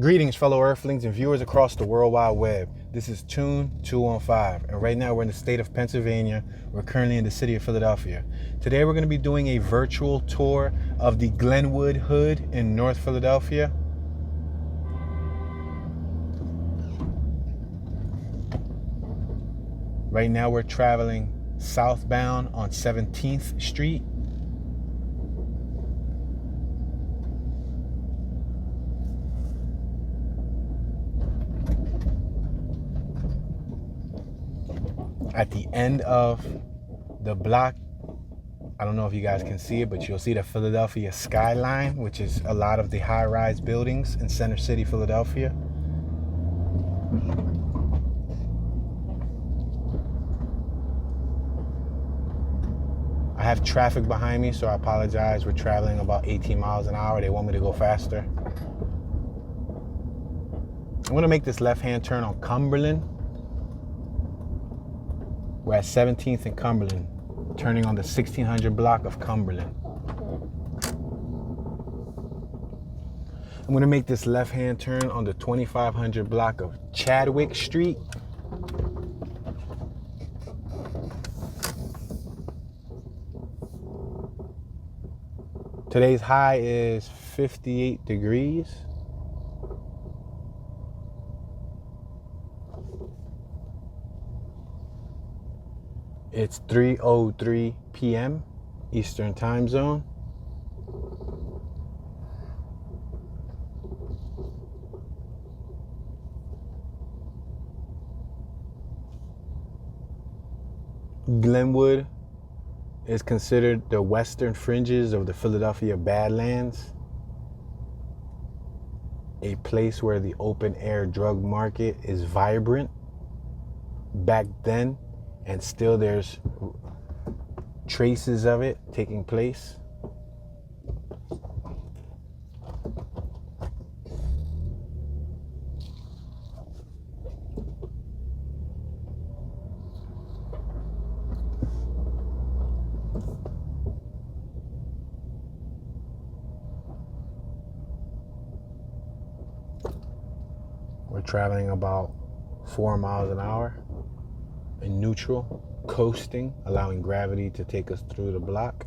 Greetings, fellow Earthlings and viewers across the World Wide Web. This is Tune 215, and right now we're in the state of Pennsylvania. We're currently in the city of Philadelphia. Today we're going to be doing a virtual tour of the Glenwood Hood in North Philadelphia. Right now we're traveling southbound on 17th Street. At the end of the block, I don't know if you guys can see it, but you'll see the Philadelphia skyline, which is a lot of the high-rise buildings in Center City, Philadelphia. I have traffic behind me, so I apologize. We're traveling about 18 miles an hour. They want me to go faster. I'm going to make this left-hand turn on Cumberland. We're at 17th and Cumberland, turning on the 1600 block of Cumberland. I'm going to make this left-hand turn on the 2500 block of Chadwick Street. Today's high is 58 degrees. It's 3:03 p.m. Eastern Time Zone. Glenwood is considered the western fringes of the Philadelphia Badlands, a place where the open-air drug market is vibrant. Back then, and still there's traces of it taking place. We're traveling about 4 miles an hour. In neutral, coasting, allowing gravity to take us through the block.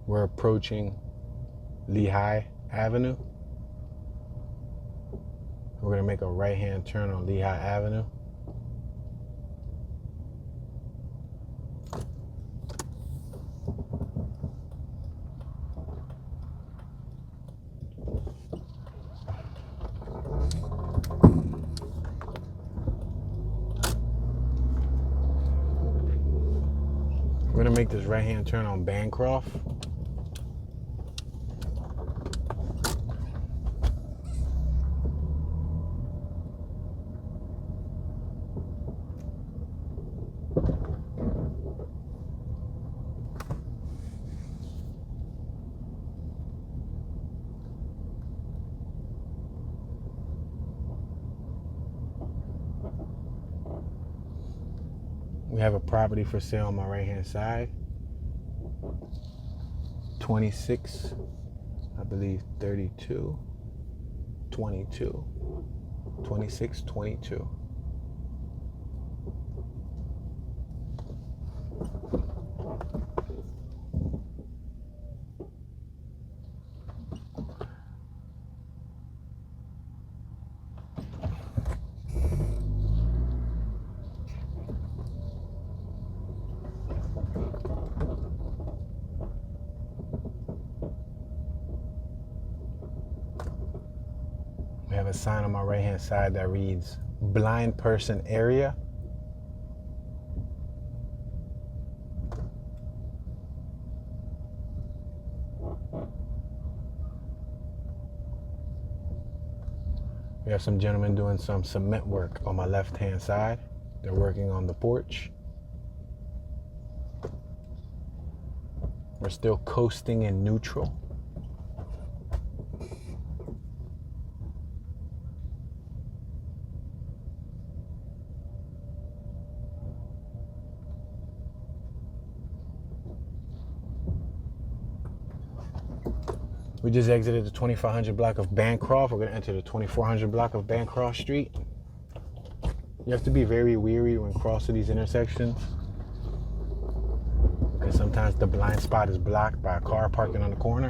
We're approaching Lehigh Avenue. We're going to make a right-hand turn on Lehigh Avenue. We're going to make this right-hand turn on Bancroft. We have a property for sale on my right-hand side. 26, I believe 32, 22, 26, 22. We have a sign on my right-hand side that reads blind person area. We have some gentlemen doing some cement work on my left-hand side. They're working on the porch. We're still coasting in neutral. We just exited the 2500 block of Bancroft. We're going to enter the 2400 block of Bancroft Street. You have to be very wary when crossing these intersections, because sometimes the blind spot is blocked by a car parking on the corner,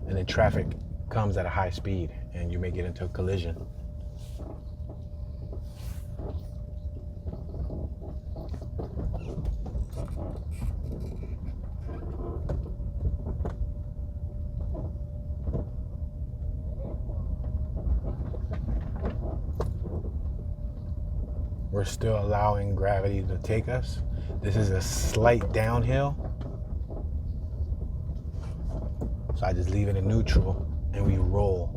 and then traffic comes at a high speed and you may get into a collision. We're still allowing gravity to take us. This is a slight downhill. So I just leave it in neutral and we roll.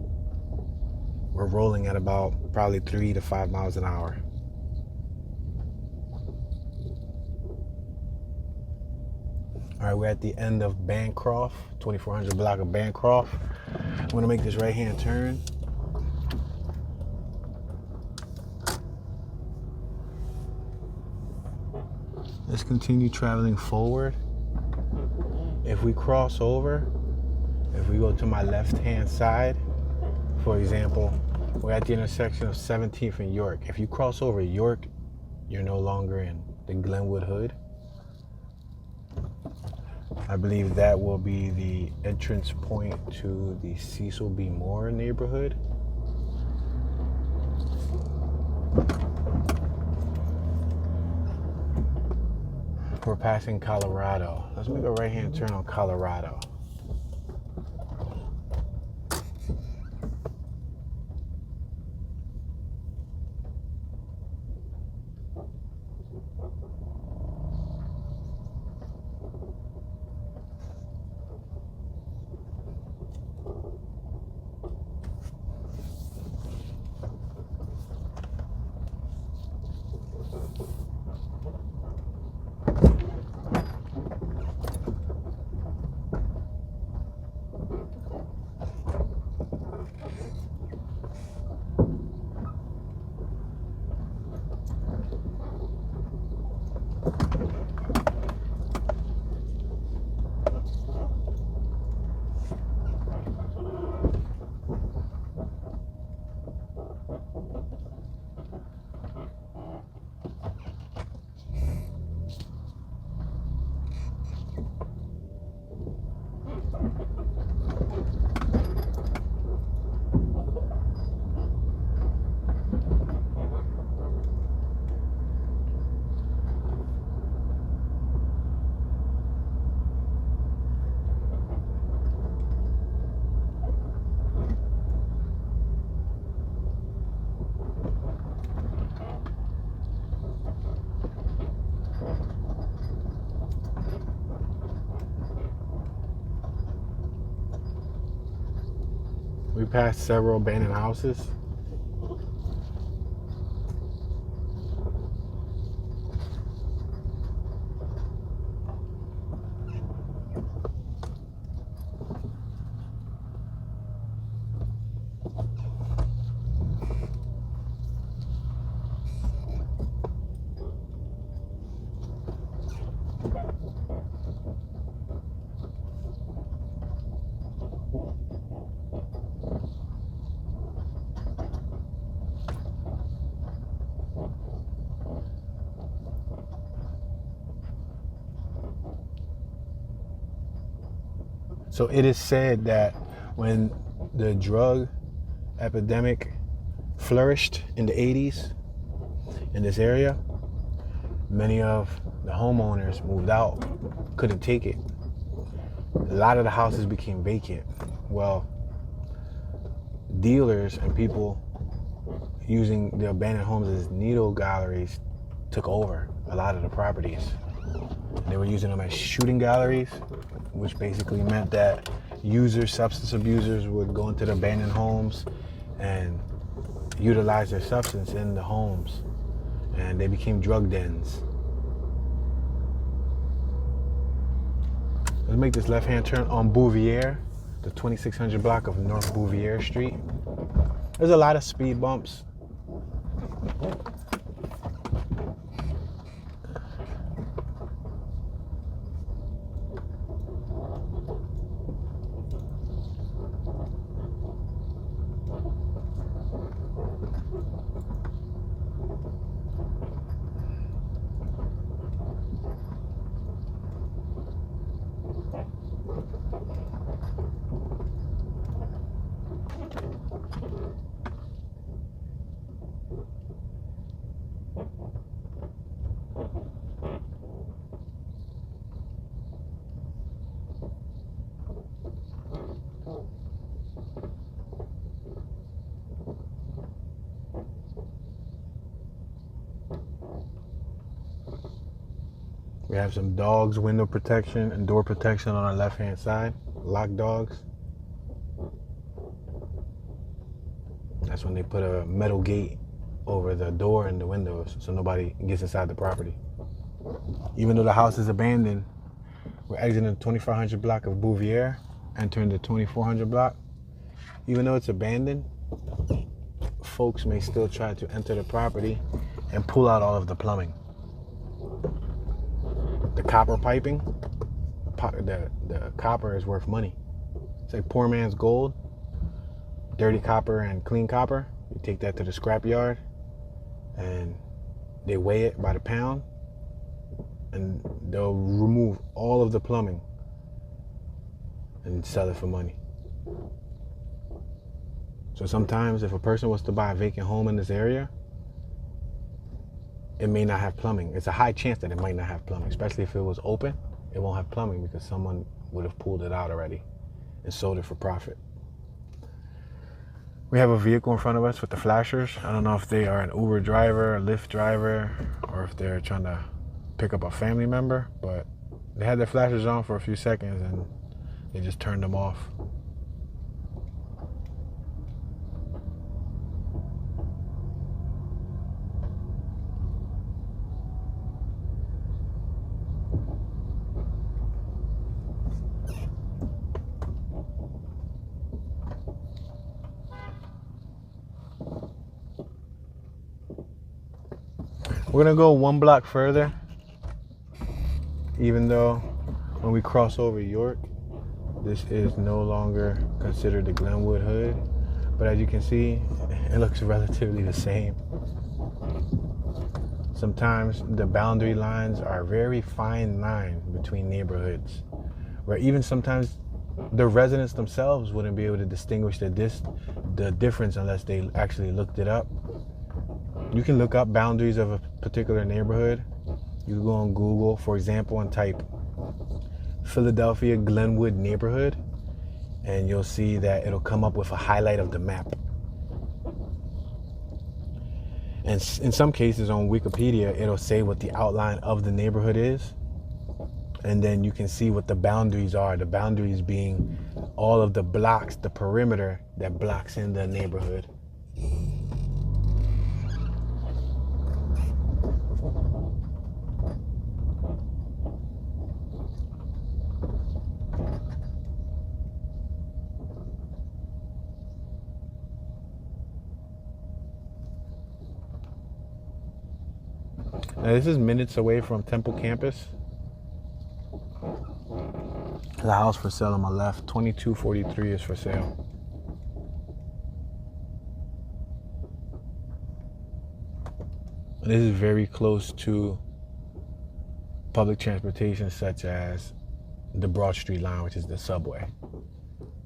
We're rolling at about probably 3 to 5 miles an hour. All right, we're at the end of Bancroft, 2400 block of Bancroft. I'm gonna make this right-hand turn. Let's continue traveling forward. If we cross over, if we go to my left-hand side, for example, we're at the intersection of 17th and York. If you cross over York, you're no longer in the Glenwood hood. I believe that will be the entrance point to the Cecil B. Moore neighborhood. We're passing Colorado. Let's make a right-hand turn on Colorado. We passed several abandoned houses. So it is said that when the drug epidemic flourished in the 80s in this area, many of the homeowners moved out, couldn't take it. A lot of the houses became vacant. Well, dealers and people using the abandoned homes as needle galleries took over a lot of the properties. They were using them as shooting galleries, which basically meant that substance abusers would go into the abandoned homes and utilize their substance in the homes, and they became drug dens. Let's make this left-hand turn on Bouvier, the 2600 block of North Bouvier Street. There's a lot of speed bumps. We have some dogs, window protection and door protection on our left-hand side. Lock dogs. That's when they put a metal gate over the door and the windows so nobody gets inside the property. Even though the house is abandoned, we're exiting the 2500 block of Bouvier, entering the 2400 block. Even though it's abandoned, folks may still try to enter the property and pull out all of the plumbing. The copper piping, the copper is worth money. It's like poor man's gold. Dirty copper and clean copper. You take that to the scrap yard and they weigh it by the pound and they'll remove all of the plumbing and sell it for money. So sometimes if a person was to buy a vacant home in this area, it may not have plumbing. It's a high chance that it might not have plumbing, especially if it was open. It won't have plumbing because someone would have pulled it out already and sold it for profit. We have a vehicle in front of us with the flashers. I don't know if they are an Uber driver, a Lyft driver, or if they're trying to pick up a family member, but they had their flashers on for a few seconds and they just turned them off. We're gonna go one block further, even though when we cross over York, this is no longer considered the Glenwood hood. But as you can see, it looks relatively the same. Sometimes the boundary lines are very fine line between neighborhoods, where even sometimes the residents themselves wouldn't be able to distinguish the difference unless they actually looked it up. You can look up boundaries of a particular neighborhood. You can go on Google, for example, and type Philadelphia Glenwood neighborhood, and you'll see that it'll come up with a highlight of the map. And in some cases on Wikipedia, it'll say what the outline of the neighborhood is. And then you can see what the boundaries are. The boundaries being all of the blocks, the perimeter that blocks in the neighborhood. Now this is minutes away from Temple campus. The house for sale on my left, 2243 is for sale. And this is very close to public transportation such as the Broad Street line, which is the subway.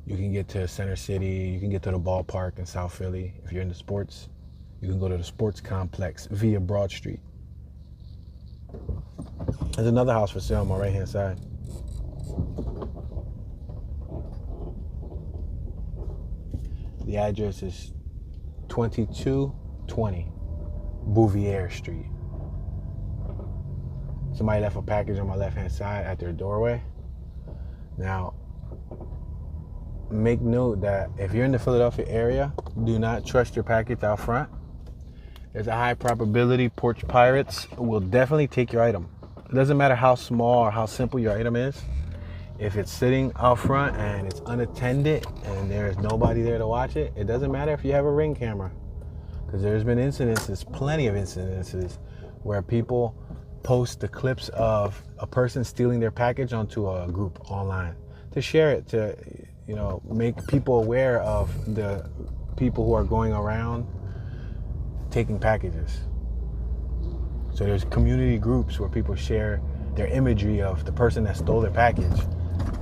You can get to Center City, you can get to the ballpark in South Philly. If you're into sports, you can go to the sports complex via Broad Street. There's another house for sale on my right-hand side. The address is 2220 Bouvier Street. Somebody left a package on my left-hand side at their doorway. Now, make note that if you're in the Philadelphia area, do not trust your package out front. There's a high probability porch pirates will definitely take your item. It doesn't matter how small or how simple your item is. If it's sitting out front and it's unattended and there's nobody there to watch it, it doesn't matter if you have a Ring camera. Because there's been incidences, plenty of incidences, where people post the clips of a person stealing their package onto a group online to share it, to, you know, make people aware of the people who are going around taking packages. So there's community groups where people share their imagery of the person that stole their package,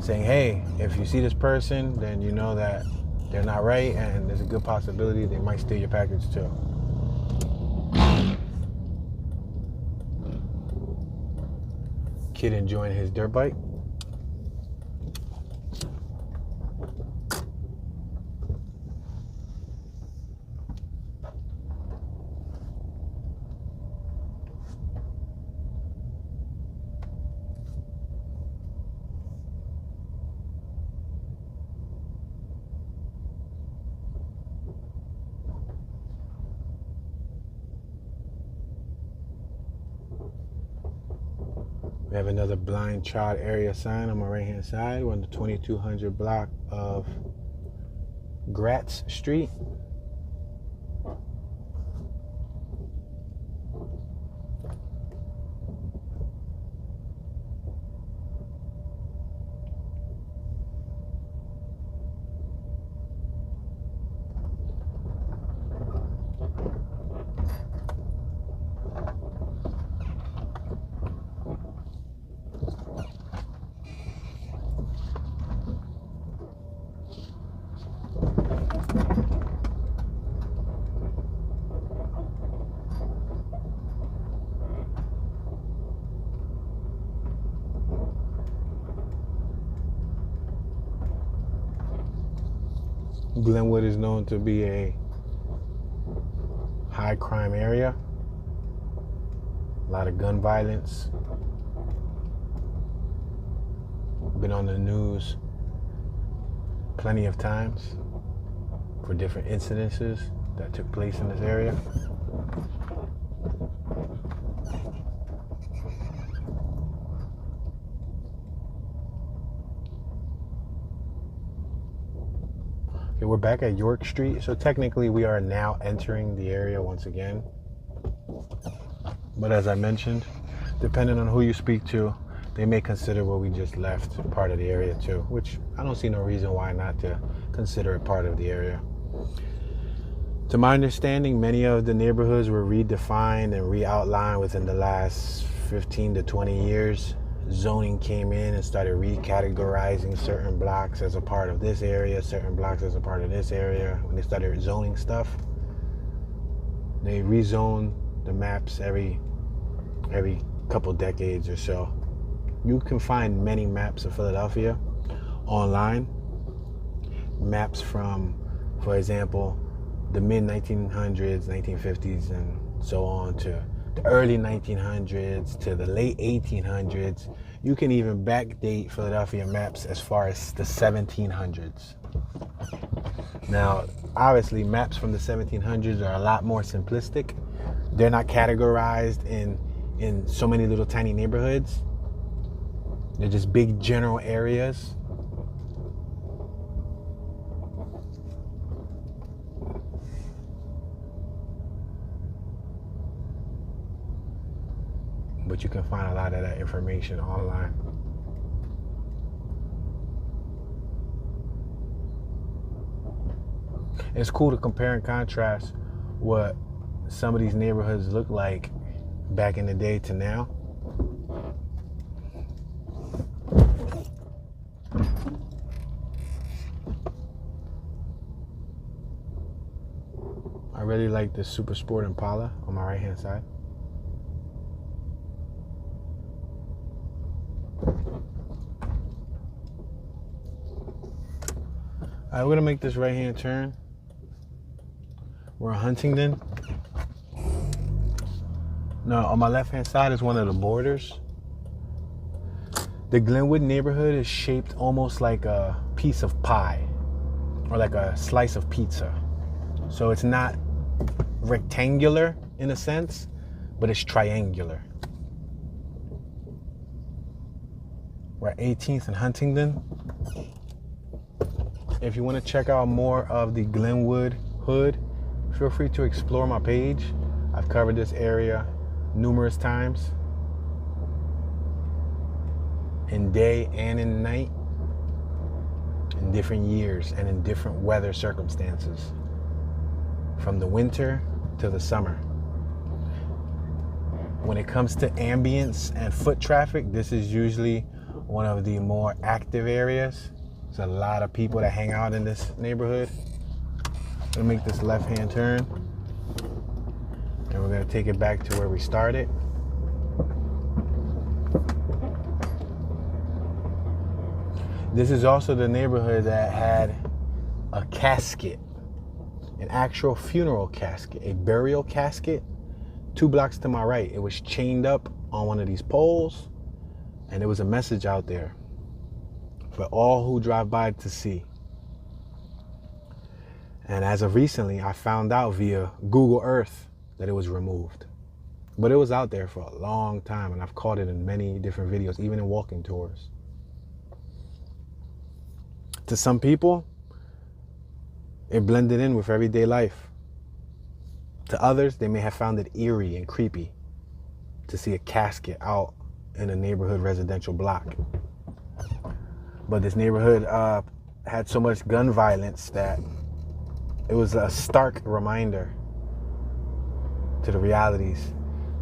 saying, hey, if you see this person, then you know that they're not right and there's a good possibility they might steal your package too. Kid enjoying his dirt bike. We have another blind child area sign on my right hand side. We're on the 2200 block of Gratz Street. Glenwood is known to be a high crime area. A lot of gun violence. Been on the news plenty of times for different incidences that took place in this area. Okay, we're back at York Street, so technically we are now entering the area once again. But as I mentioned, depending on who you speak to, they may consider what we just left part of the area too, which I don't see no reason why not to consider it part of the area. To my understanding, many of the neighborhoods were redefined and re-outlined within the last 15 to 20 years. Zoning came in and started recategorizing certain blocks as a part of this area, certain blocks as a part of this area. When they started zoning stuff, they rezone the maps every couple decades or so. You can find many maps of Philadelphia online. Maps from, for example, the mid-1900s, 1950s, and so on to the early 1900s to the late 1800s. You can even backdate Philadelphia maps as far as the 1700s. Now, obviously, maps from the 1700s are a lot more simplistic. They're not categorized in so many little tiny neighborhoods. They're just big general areas. But you can find a lot of that information online. It's cool to compare and contrast what some of these neighborhoods look like back in the day to now. I really like this Super Sport Impala on my right hand side. Alright, we're gonna make this right hand turn. We're on Huntingdon. Now, on my left hand side is one of the borders. The Glenwood neighborhood is shaped almost like a piece of pie or like a slice of pizza. So it's not rectangular in a sense, but it's triangular. We're at 18th and Huntingdon. If you want to check out more of the Glenwood hood, feel free to explore my page. I've covered this area numerous times, in day and in night, in different years and in different weather circumstances, from the winter to the summer. When it comes to ambience and foot traffic, this is usually one of the more active areas. There's a lot of people that hang out in this neighborhood. I'm gonna make this left-hand turn, and we're gonna take it back to where we started. This is also the neighborhood that had a casket, an actual funeral casket, a burial casket, 2 blocks to my right. It was chained up on one of these poles, and there was a message out there for all who drive by to see. And as of recently, I found out via Google Earth that it was removed. But it was out there for a long time, and I've caught it in many different videos, even in walking tours. To some people, it blended in with everyday life. To others, they may have found it eerie and creepy to see a casket out in a neighborhood residential block. But this neighborhood had so much gun violence that it was a stark reminder to the realities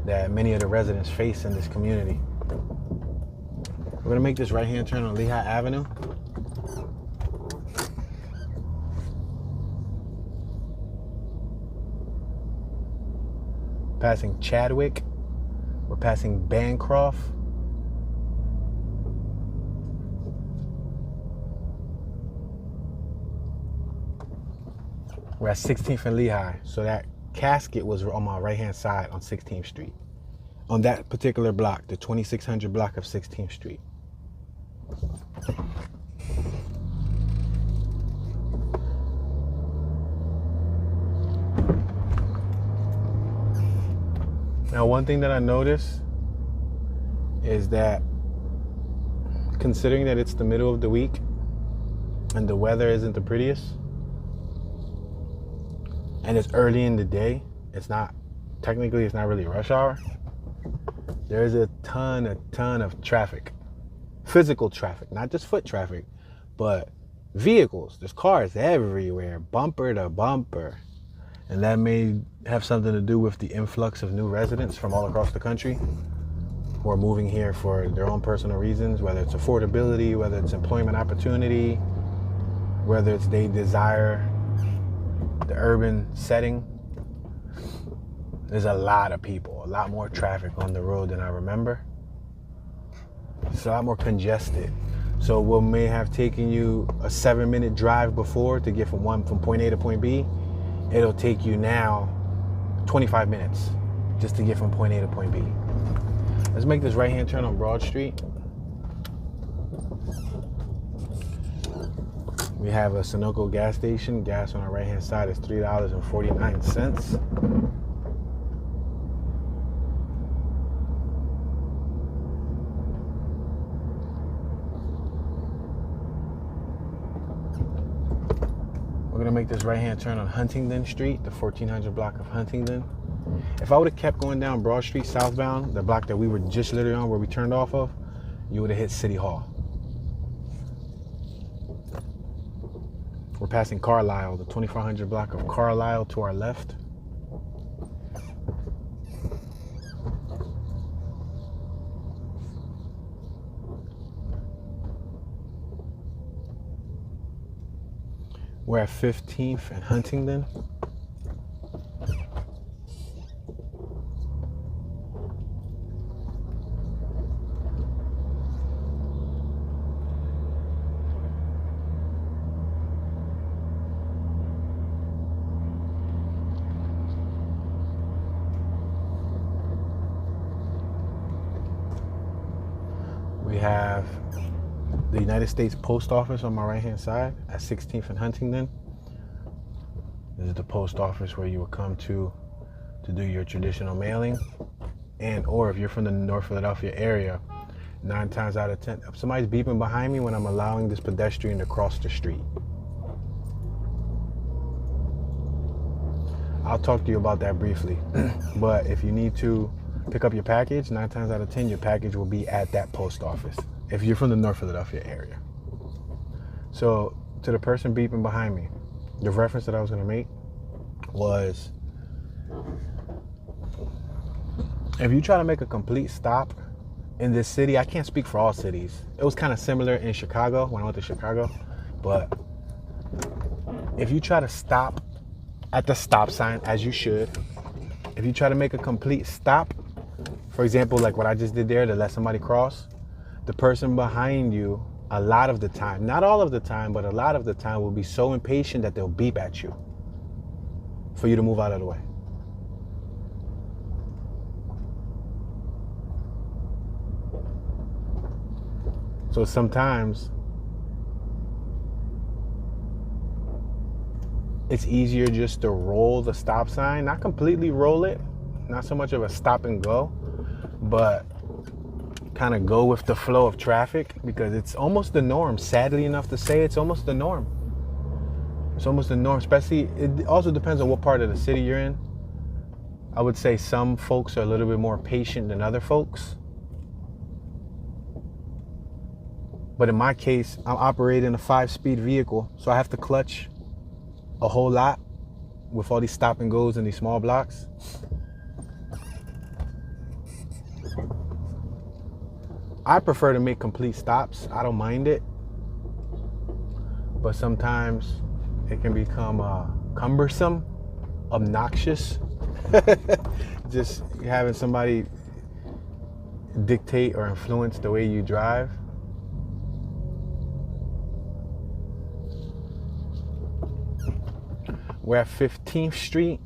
that many of the residents face in this community. We're gonna make this right-hand turn on Lehigh Avenue. Passing Chadwick. We're passing Bancroft. We're at 16th and Lehigh, so that casket was on my right-hand side on 16th Street. On that particular block, the 2600 block of 16th Street. Now, one thing that I noticed is that considering that it's the middle of the week and the weather isn't the prettiest, and it's early in the day, it's not really rush hour, there's a ton of traffic. Physical traffic, not just foot traffic, but vehicles. There's cars everywhere, bumper to bumper. And that may have something to do with the influx of new residents from all across the country who are moving here for their own personal reasons, whether it's affordability, whether it's employment opportunity, whether it's they desire the urban setting. There's a lot of people, a lot more traffic on the road than I remember. It's a lot more congested. So what may have taken you a 7-minute drive before to get from point A to point B, it'll take you now 25 minutes just to get from point A to point B. Let's make this right-hand turn on Broad Street. We have a Sunoco gas station. Gas on our right-hand side is $3.49. We're gonna make this right-hand turn on Huntingdon Street, the 1400 block of Huntingdon. If I would have kept going down Broad Street southbound, the block that we were just literally on where we turned off of, you would have hit City Hall. We're passing Carlisle, the 2400 block of Carlisle to our left. We're at 15th and Huntingdon. We have the United States Post Office on my right-hand side at 16th and Huntingdon. This is the post office where you would come to do your traditional mailing. And or if you're from the North Philadelphia area, 9 times out of 10, somebody's beeping behind me when I'm allowing this pedestrian to cross the street. I'll talk to you about that briefly. But if you need to pick up your package, 9 times out of 10, your package will be at that post office if you're from the North Philadelphia area. So to the person beeping behind me, the reference that I was going to make was, if you try to make a complete stop in this city, I can't speak for all cities. It was kind of similar in Chicago when I went to Chicago, but if you try to stop at the stop sign, as you should, if you try to make a complete stop, for example, like what I just did there to let somebody cross, the person behind you, a lot of the time, not all of the time, but a lot of the time will be so impatient that they'll beep at you for you to move out of the way. So sometimes it's easier just to roll the stop sign, not completely roll it, not so much of a stop and go, but kind of go with the flow of traffic, because it's almost the norm. Sadly enough to say, it's almost the norm. It's almost the norm, especially, it also depends on what part of the city you're in. I would say some folks are a little bit more patient than other folks. But in my case, I'm operating a 5-speed vehicle, so I have to clutch a whole lot with all these stop and goes in these small blocks. I prefer to make complete stops. I don't mind it. But sometimes it can become cumbersome, obnoxious. Just having somebody dictate or influence the way you drive. We're at 15th Street.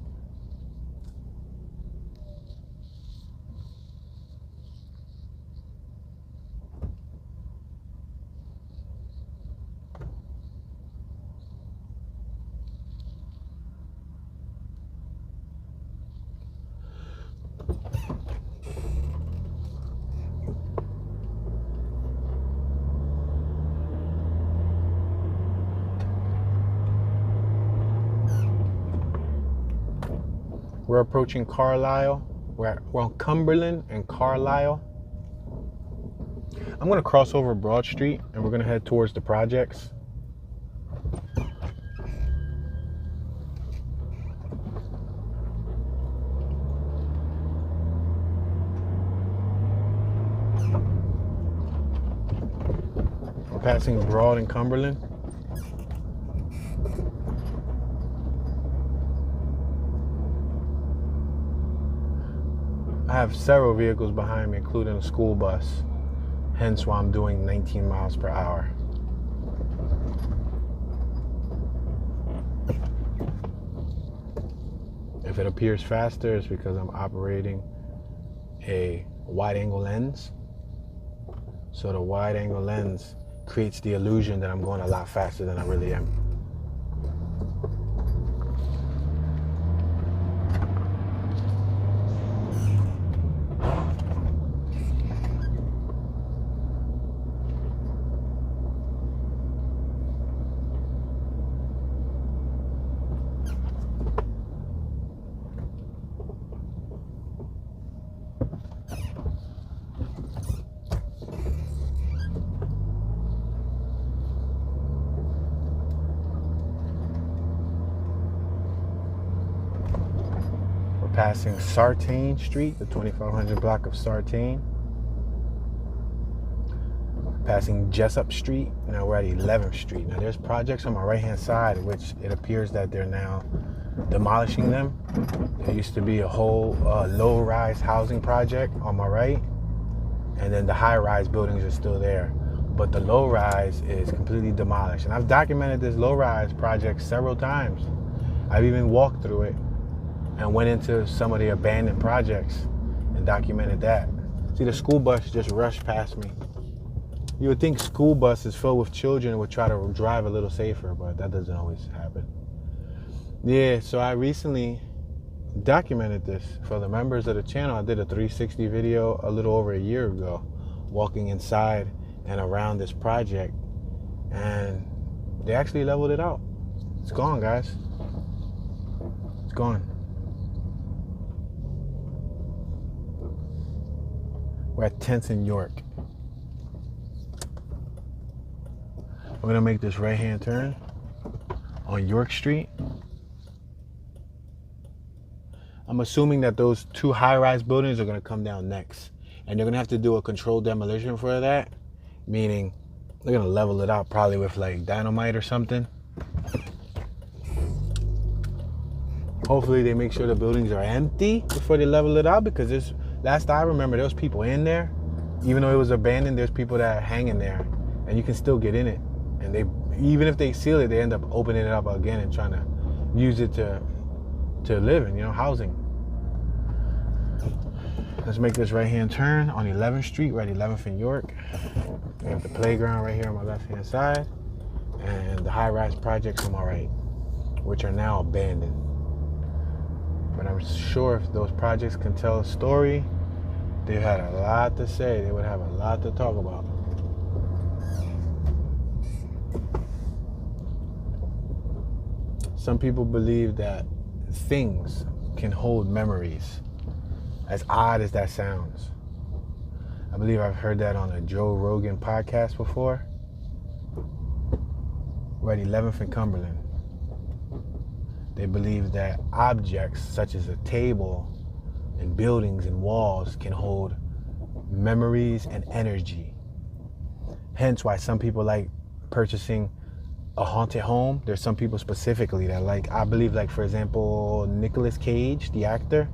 We're approaching Carlisle. We're on Cumberland and Carlisle. I'm gonna cross over Broad Street and we're gonna head towards the projects. We're passing Broad and Cumberland. I have several vehicles behind me, including a school bus, hence why I'm doing 19 miles per hour. If it appears faster, it's because I'm operating a wide-angle lens. So the wide-angle lens creates the illusion that I'm going a lot faster than I really am. Passing Sartain Street, the 2500 block of Sartain. Passing Jessup Street. Now we're at 11th Street. Now there's projects on my right hand side, which it appears that they're now demolishing them. There used to be a whole low-rise housing project on my right, and then the high-rise buildings are still there. But the low-rise is completely demolished. And I've documented this low-rise project several times. I've even walked through it and went into some of the abandoned projects and documented that. See, the school bus just rushed past me. You would think school buses filled with children would try to drive a little safer, but that doesn't always happen. Yeah, so I recently documented this for the members of the channel. I did a 360 video a little over a year ago, walking inside and around this project, and they actually leveled it out. It's gone, guys. It's gone. We're at 10th and York. We're gonna make this right-hand turn on York Street. I'm assuming that those two high-rise buildings are gonna come down next, and they're gonna have to do a controlled demolition for that, meaning they're gonna level it out probably with like dynamite or something. Hopefully they make sure the buildings are empty before they level it out, because there's, last I remember, there was people in there. Even though it was abandoned, there's people that are hanging there, and you can still get in it. And they, even if they seal it, they end up opening it up again and trying to use it to live in, housing. Let's make this right-hand turn on 11th Street. We're at 11th and York. We have the playground right here on my left-hand side, and the high-rise projects on my right, which are now abandoned. But I'm sure if those projects can tell a story, they had a lot to say. They would have a lot to talk about. Some people believe that things can hold memories, as odd as that sounds. I believe I've heard that on a Joe Rogan podcast before. We're at 11th and Cumberland. They believe that objects such as a table and buildings and walls can hold memories and energy. Hence why some people like purchasing a haunted home. There's some people specifically that like, I believe, like, for example, Nicolas Cage, the actor,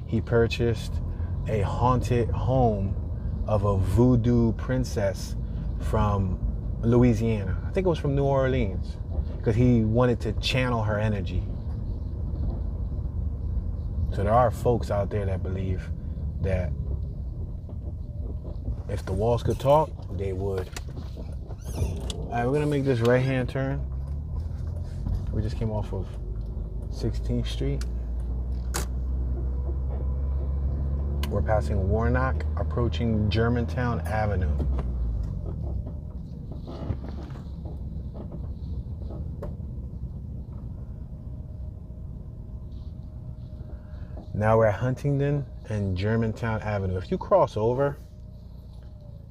he purchased a haunted home of a voodoo princess from Louisiana. I think it was from New Orleans, because he wanted to channel her energy. So there are folks out there that believe that if the walls could talk, they would. All right, we're gonna make this right-hand turn. We just came off of 16th Street. We're passing Warnock, approaching Germantown Avenue. Now we're at Huntington and Germantown Avenue. If you cross over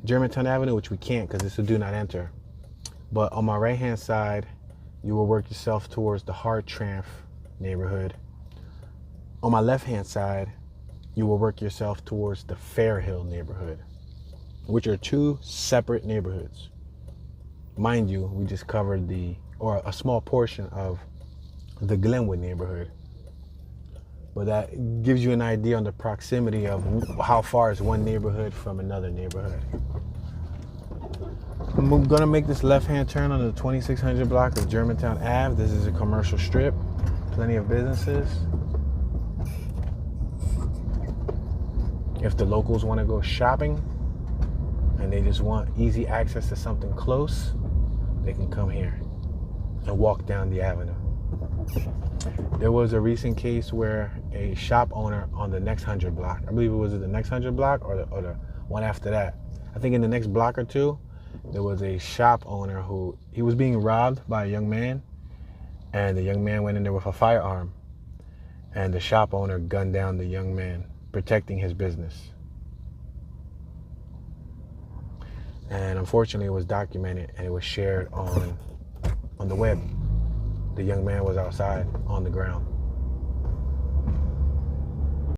Germantown Avenue, which we can't because it's a do not enter, but on my right-hand side, you will work yourself towards the Hartranft neighborhood. On my left-hand side, you will work yourself towards the Fairhill neighborhood, which are two separate neighborhoods. Mind you, we just covered a small portion of the Glenwood neighborhood. But that gives you an idea on the proximity of how far is one neighborhood from another neighborhood. I'm gonna make this left-hand turn on the 2600 block of Germantown Ave. This is a commercial strip, plenty of businesses. If the locals want to go shopping and they just want easy access to something close, they can come here and walk down the avenue. There was a recent case where a shop owner on the next 100 block, I believe it was the next 100 block or the one after that. I think in the next block or two, there was a shop owner who, he was being robbed by a young man, and the young man went in there with a firearm, and the shop owner gunned down the young man, protecting his business. And unfortunately, it was documented and it was shared on the web. The young man was outside on the ground.